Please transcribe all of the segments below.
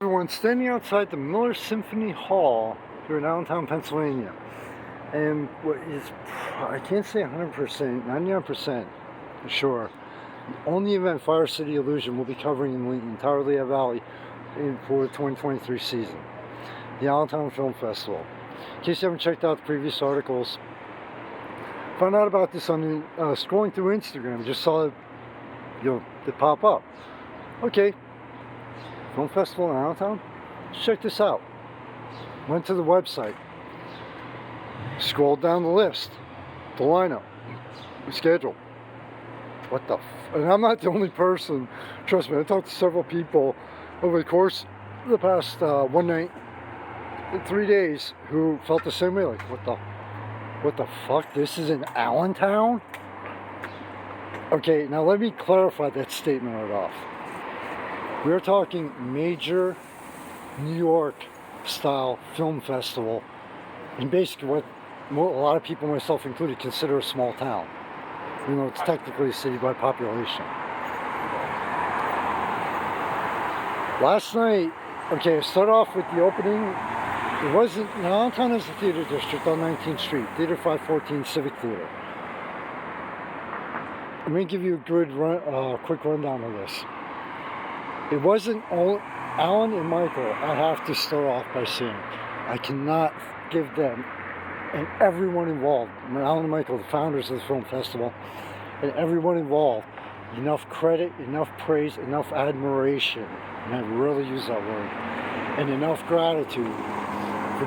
Everyone standing outside the Miller Symphony Hall here in Allentown, Pennsylvania. And what is, I can't say 100%, 99% sure, the only event Fire City Illusion will be covering in the entire Lehigh Valley for the 2023 season. The Allentown Film Festival. In case you haven't checked out the previous articles, found out about this on scrolling through Instagram, just saw it, it pop up. Okay. Film Festival in Allentown? Let's check this out. Went to the website. Scrolled down the list. The lineup. The schedule. What the and I'm not the only person. Trust me, I talked to several people over the course of the past one night, 3 days, who felt the same way. Like, what the fuck? This is in Allentown? Okay, now let me clarify that statement right off. We're talking major New York style film festival in basically what a lot of people, myself included, consider a small town. You know, it's technically a city by population. Last night, okay, I started off with the opening. It wasn't, Allentown is the theater district on 19th Street, Theater 514 Civic Theater. I'm going to give you a good quick rundown of this. It wasn't all Alan and Michael. I have to start off by saying I cannot give them and everyone involved, Alan and Michael, the founders of the film festival, and everyone involved, enough credit, enough praise, enough admiration, and I really use that word, and enough gratitude for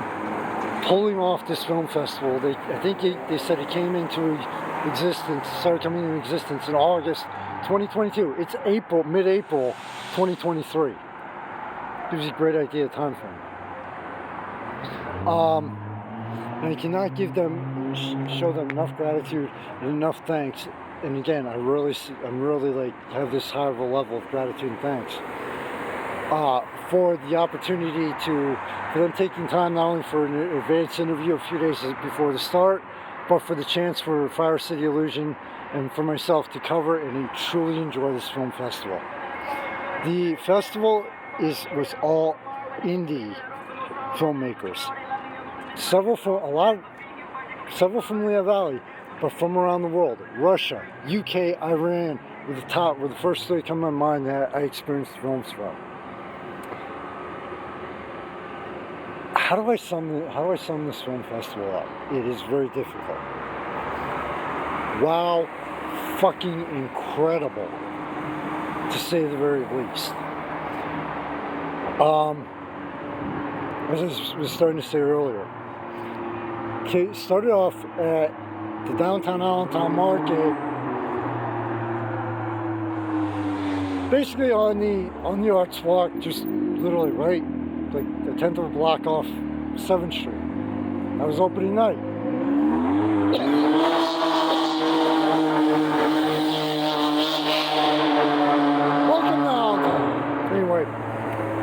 pulling off this film festival. I think they said it came into existence, started coming into existence in August 2022. It's mid-April 2023. Gives you a great idea of time frame. And I cannot give them, show them enough gratitude and enough thanks. And again, I'm really like have this high of a level of gratitude and thanks for the opportunity for them taking time not only for an advance interview a few days before the start, but for the chance for Fire City Illusion and for myself to cover and truly enjoy this film festival. The festival was all indie filmmakers. Several from Lehigh Valley, but from around the world. Russia, UK, Iran were the first three come to my mind that I experienced films from. How do I sum this film festival up? It is very difficult. Wow, fucking incredible, to say the very least. As I was starting to say earlier, okay, started off at the downtown Allentown market, basically on the Arts Walk, just literally right, like a tenth of a block off 7th Street. That was opening night. Welcome to Allentown. Anyway,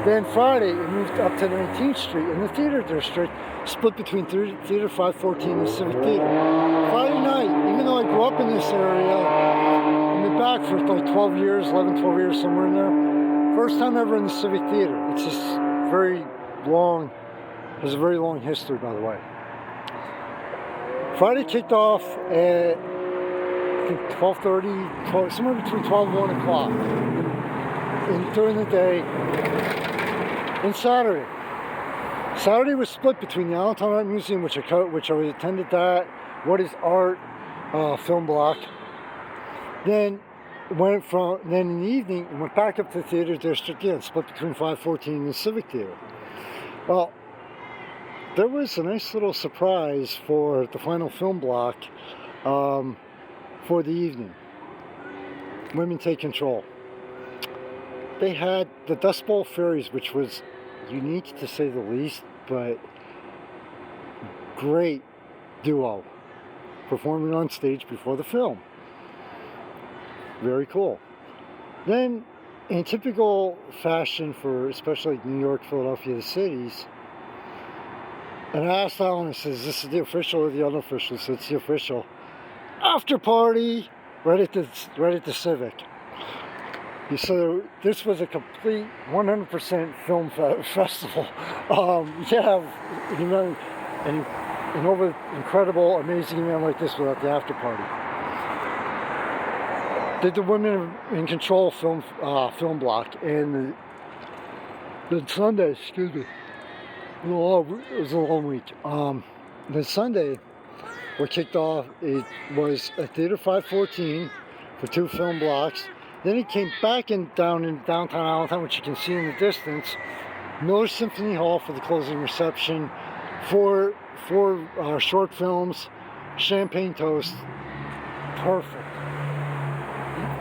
then Friday it moved up to 19th Street in the theater district, split between Theater 514 and Civic Theater. Friday night, even though I grew up in this area, I've been back for like 12 years, 11, 12 years, somewhere in there. First time ever in the Civic Theater. It's just very long, has a very long history, by the way. Friday kicked off at, I think, 12:30, somewhere between 12 and 1 o'clock during the day. And Saturday was split between the Allentown Art Museum, which I attended that, What is Art film block. Then in the evening, it went back up to the theater district again, split between 514 and the Civic Theater. Well, there was a nice little surprise for the final film block for the evening. Women Take Control. They had the Dust Bowl Fairies, which was unique to say the least, but great duo performing on stage before the film. Very cool. Then, in typical fashion for especially New York, Philadelphia, the cities, and I asked Alan, I says, is this the official or the unofficial? So it's the official. After party right at the Civic. So this was a complete 100% film festival. You have an over incredible, amazing event like this without the after party. Did the Women in Control film block, and the Sunday, excuse me, it was a long week. The Sunday, what kicked off, it was at Theater 514 for 2 film blocks. Then it came back down in downtown Allentown, which you can see in the distance, Miller Symphony Hall for the closing reception, four short films, champagne toast. Perfect.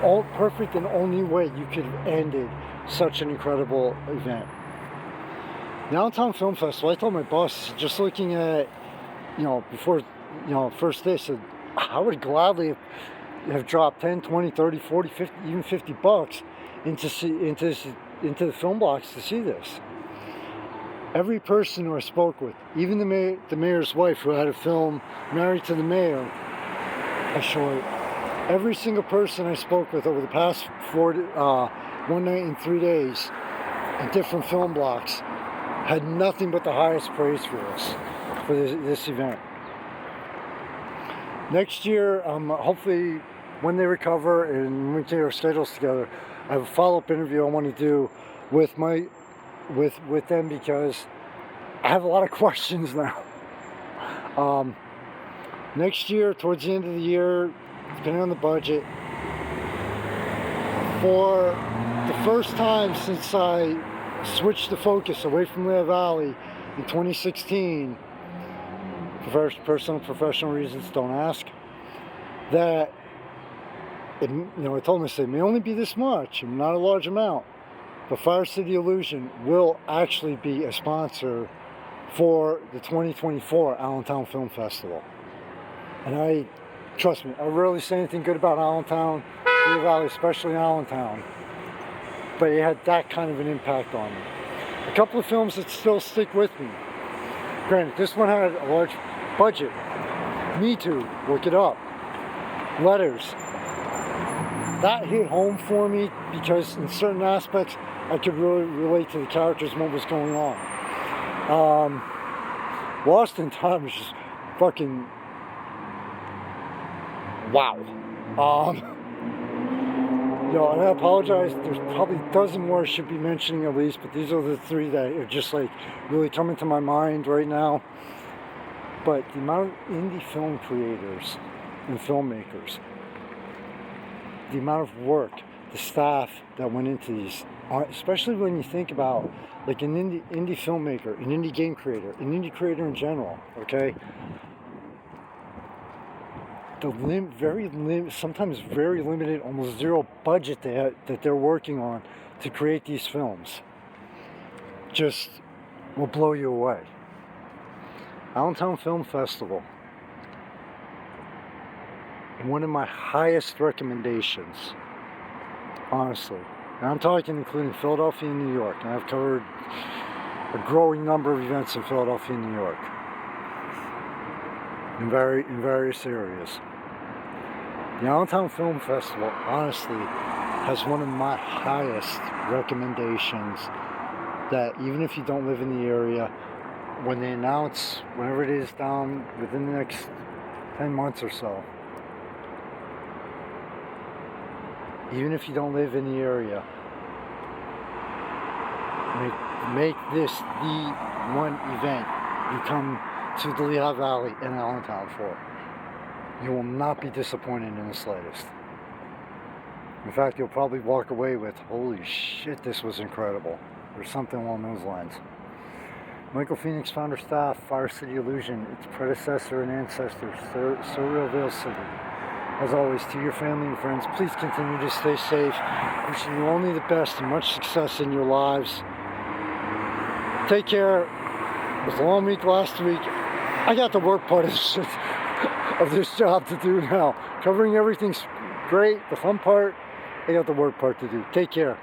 All perfect in only way you could have ended such an incredible event. The Allentown Film Festival, I told my boss, just looking at, before, first day, I said, I would gladly have dropped 10, 20, 30, 40, 50, even $50 into the film blocks to see this. Every person who I spoke with, even the mayor's wife who had a film, Married to the Mayor, a short, every single person I spoke with over the past 1 night and 3 days in different film blocks had nothing but the highest praise for this event. Next year, hopefully when they recover and we get our schedules together, I have a follow-up interview I want to do with them, because I have a lot of questions now. Next year, towards the end of the year, depending on the budget, for the first time since I switched the focus away from Lehigh Valley in 2016, for personal professional reasons, don't ask, that I told them, I said, it may only be this much, not a large amount, but Fire City Illusion will actually be a sponsor for the 2024 Allentown Film Festival. And trust me, I rarely say anything good about Allentown, Lehigh Valley, especially Allentown, but it had that kind of an impact on me. A couple of films that still stick with me. Granted, this one had a large budget. Me Too, look it up. Letters. That hit home for me because in certain aspects I could really relate to the characters and what was going on. Lost in Time is just fucking wow. And I apologize, there's probably a dozen more I should be mentioning at least, but these are the 3 that are just like really coming to my mind right now. But the amount of indie film creators and filmmakers, the amount of work, the staff that went into these, especially when you think about like an indie filmmaker, an indie game creator, an indie creator in general, okay? The sometimes very limited, almost zero budget that they're working on to create these films just will blow you away. Allentown Film Festival, one of my highest recommendations, honestly. And I'm talking including Philadelphia and New York. And I've covered a growing number of events in Philadelphia and New York in various areas. The Allentown Film Festival, honestly, has one of my highest recommendations, that even if you don't live in the area, when they announce, whenever it is down within the next 10 months or so, even if you don't live in the area, make this the one event you come to the Lehigh Valley and Allentown for. You will not be disappointed in the slightest. In fact, you'll probably walk away with, holy shit, this was incredible, or something along those lines. Michael Phoenix, founder staff, Fire City Illusion, its predecessor and ancestor, Surreal Veil City. As always, to your family and friends, please continue to stay safe. Wishing you only the best and much success in your lives. Take care. It was a long week last week. I got the work part of this job to do now. Covering everything's great. The fun part, I got the work part to do. Take care.